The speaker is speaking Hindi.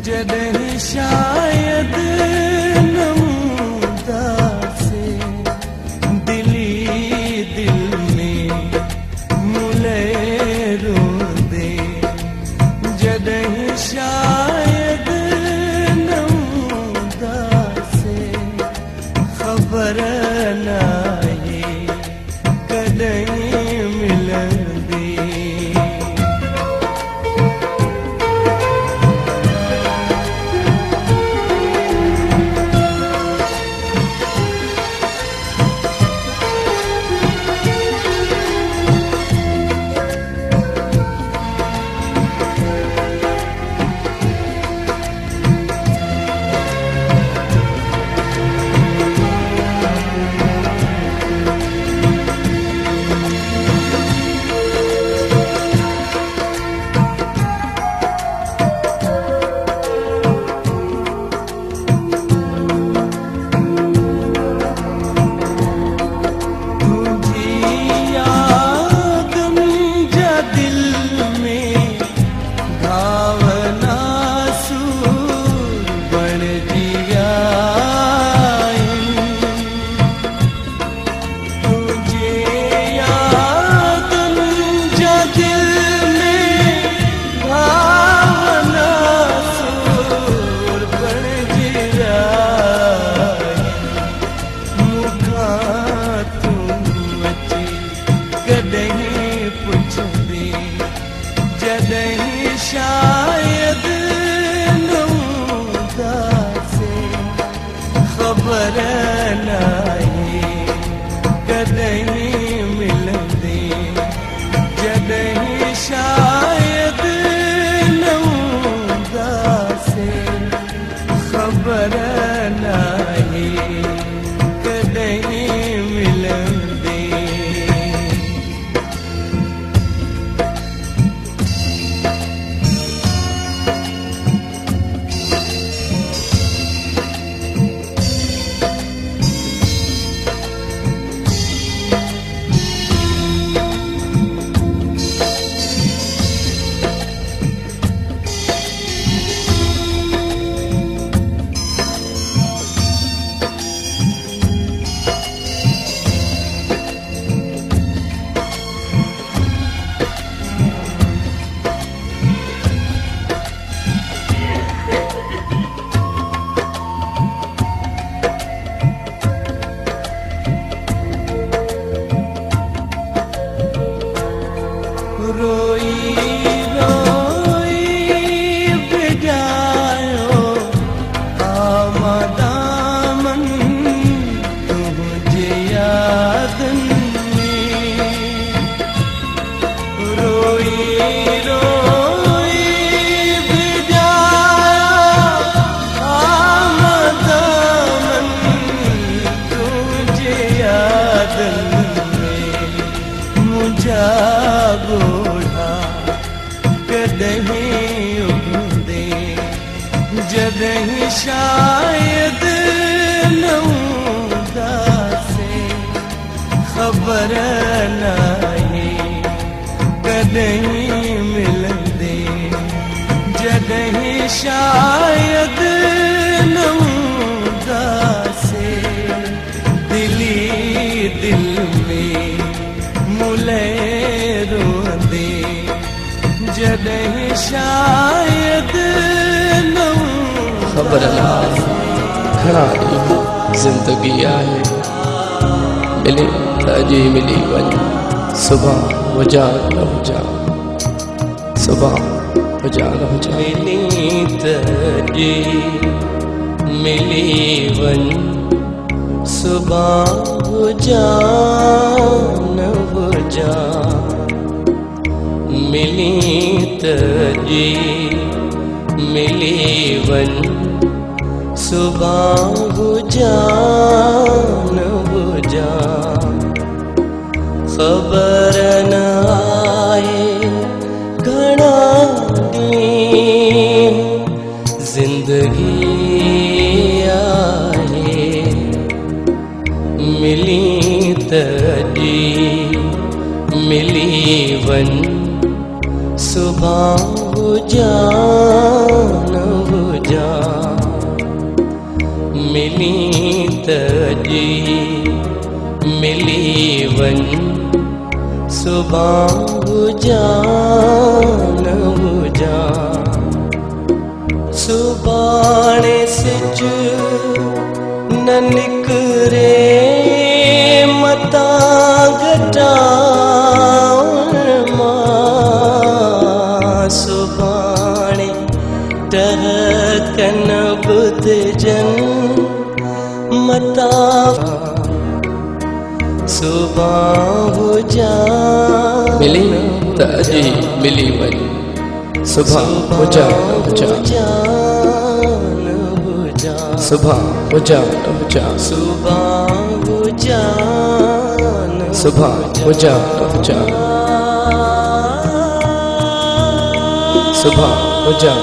जॾहिं शायद नमूदा से दिली दिल में मुले रोंदे, जॾहिं शायद नमूदा से ख़बर नाहे कॾहिं मिलंदी। जॾहिं शायद नमूदा से ख़बर नाहे कॾहिं मिलंदी, जॾहिं शायद नमूदा से ख़बर नाहे कॾहिं मिलंदी। रोई रोई बिजायो आमदामन तुझे यादन में, रोई रोई बिजायो आमदामन तुझे यादन में, मुझा कॾहिं उभंदे, जॾहिं शायद नमूदा से ख़बर नाहे कॾहिं मिलंदे, जॾहिं शायद नमूदा से दिली दिल में मुले रोंदे, जॾहिं शायद ख़बर नाहे घणा ॾींहं ज़िंदगी आहे, मिली त अॼु ई मिली वञ, सुभां हुजा न हुजा, सुभां हुजा न हुजा। मिली त अॼु मिली वञ, सुभां हुजा न हुजा, मिली त अॼु मिली वञ, सुभां हुजा न हुजा, ख़बर न आहे घणा ॾींहं ज़िंदगी आहे, मिली त अॼु मिली वञ, सुभां हुजा न हुजा। सुबह हुजान हुजा सुबाणे सिज न निकरे मता घटाउण मां सुबाणे टहकन बुधजन मता सुबह हुजान मिली त अॼु ई मिली वञ सुबह हुजा न हुजा सुबह हुजा न हुजा सुबह हुजान सुबह हुजा न हुजा सुबह हुजा न